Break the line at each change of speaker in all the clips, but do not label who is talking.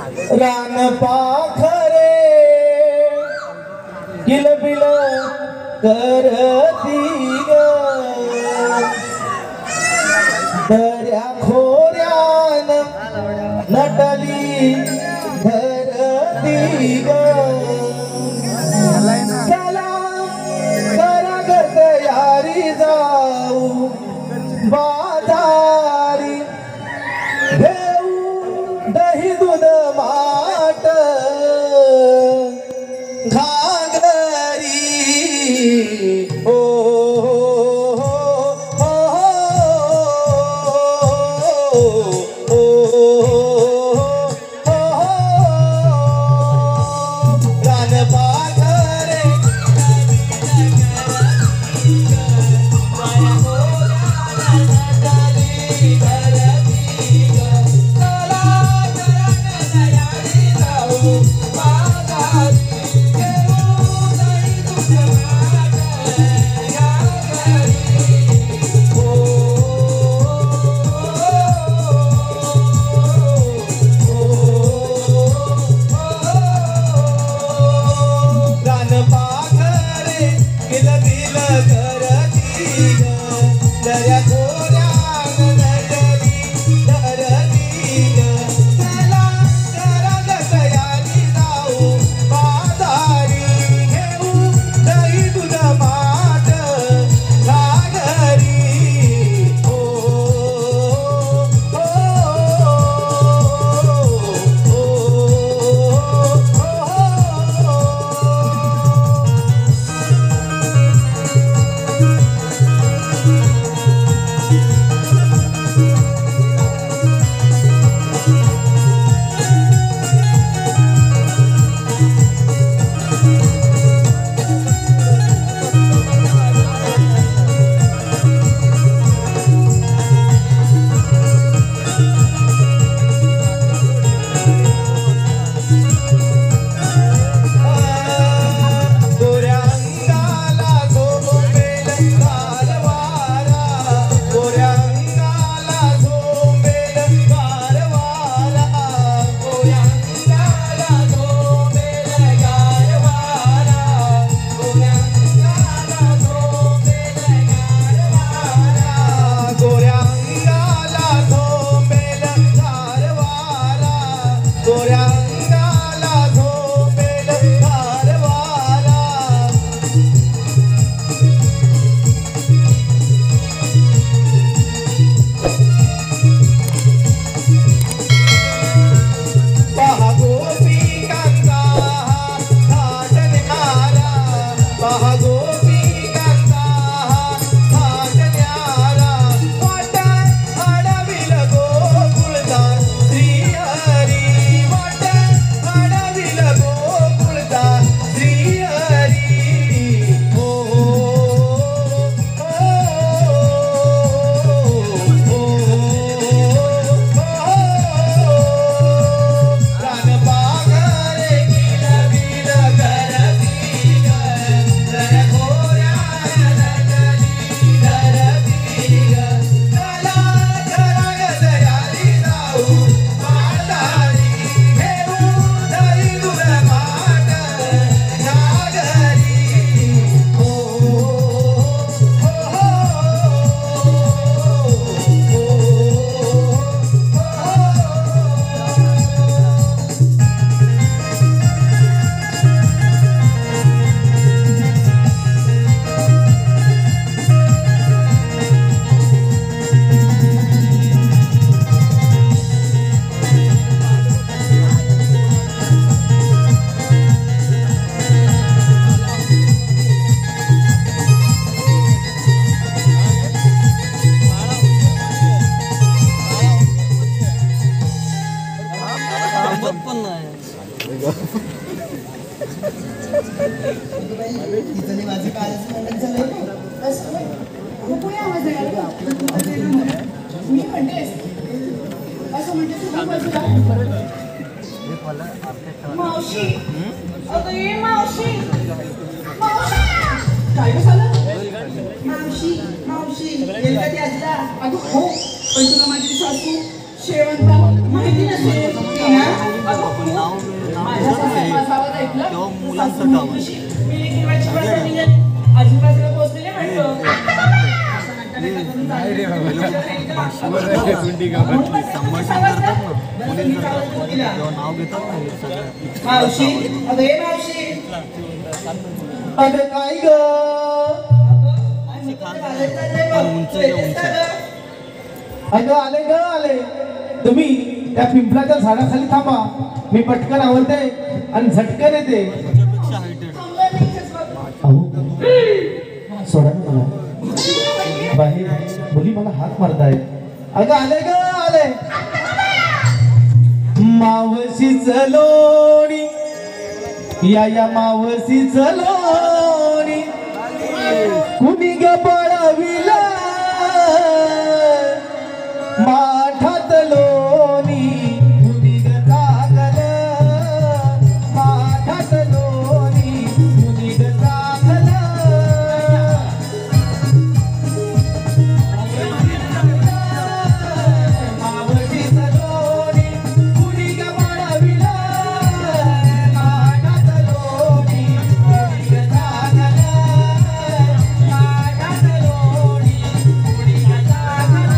रान पाखरे किलबिल करती ग दर्या खोऱ्यान नटली धरती ग चला करा ग तयारी जाऊ बाजारी घेऊ दही दूध माट घागरी ओ
मावशी अगं ये मावशी मावशी काय झालं मावशी मावशी येईल का ती आजला अगं हो पण तुला माझी सासू शेवंता माहिती नसेल की ना माझा आवाज ऐकला
मुलांचं काम आहे.
मी लेकीवाची भाषा निघाली आजूबाजूला पोहोचलेले म्हणतो
संभाषण करतात ना मुलींचं जेव्हा नाव घेतात ना हे सगळं
मावशी अगं ये मावशी
अगं काय ग अगं आले ग आले तुम्ही त्या पिंपलाच्या झाडाखाली थांबा मी पटकन आवडते आणि झटकन येते
तुमच्यापेक्षा हायटेड
अहो सोडा ना मला बाहेर मुली मला हात मारतायत अगं आले ग आले मावशीच लोणी या मावशीच लोणी कुणी ग पळविला माठात लोणी कुणी ग जागल माठात लोणी कुणी ग जागल मावशीच लोणी कुणी ग पळविला माठात लोणी कुणी ग जागल माठात लोणी कुणी ग जागल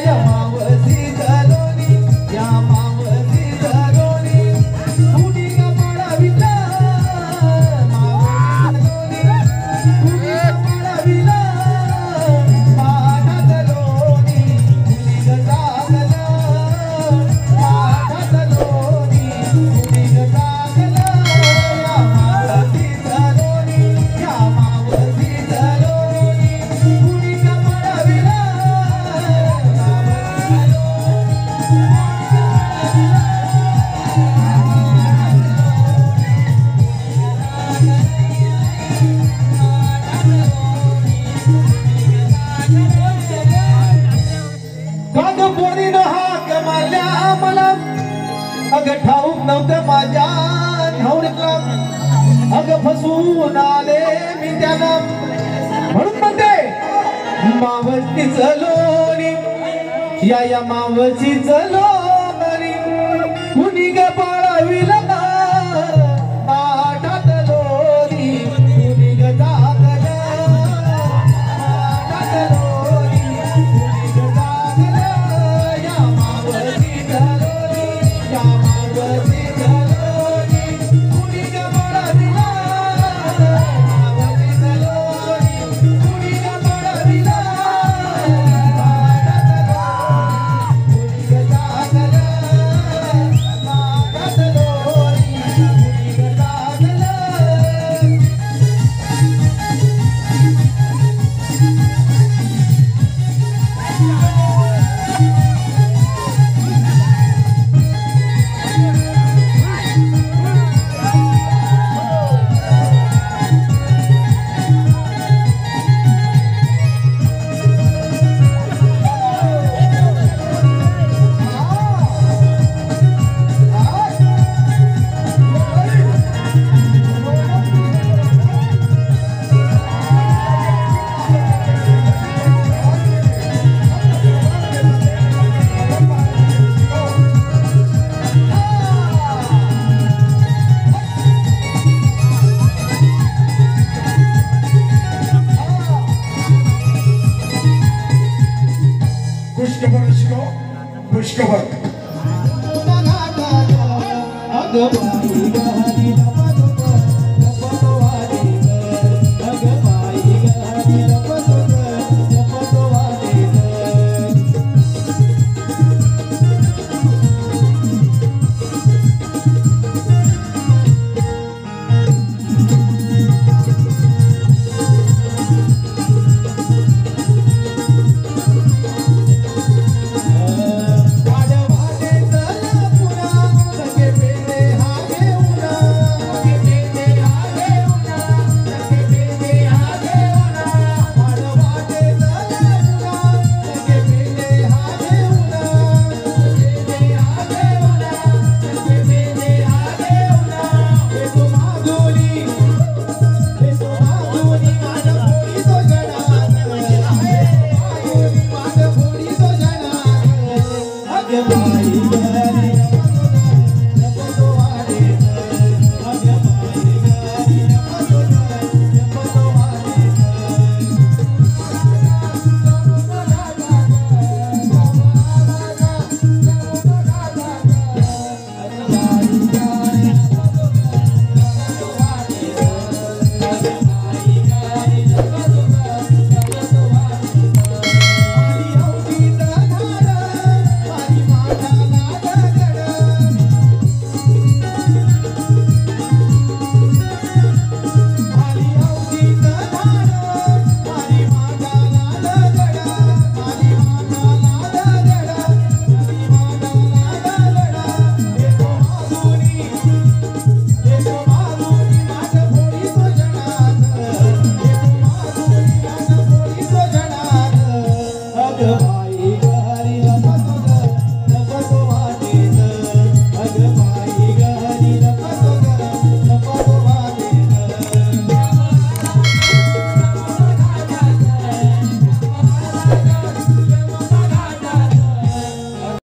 या मावशीच लोणी या मावशीच लोणी कुणी ग पळविला मावशीच लोणी कुणी ग पळविला माठात लोणी कुणी ग जागल माठात लोणी कुणी ग जागल या मावशीच लोणी या मावशीच लोणी कुणी ग पळविला काग पोरीनं हाक मारल्या मला अगं ठाऊक नव्हतं माझ्या ठाऊकला अगं फसून आले मी त्याला म्हणून म्हणते मावशीच लोणी या मावशीच लोणी कुणी ग पळविला माठात लोणी कुणी ग जागल माठात लोणी कुणी ग जागल या मावशीच लोणी या मावशीच लोणी कुणी ग पळविला मावशीच लोणी कुणी ग पळविला माठात लोणी कुणी ग जागल माठात लोणी कुणी ग जागल
पुष्कभर
अगं बाई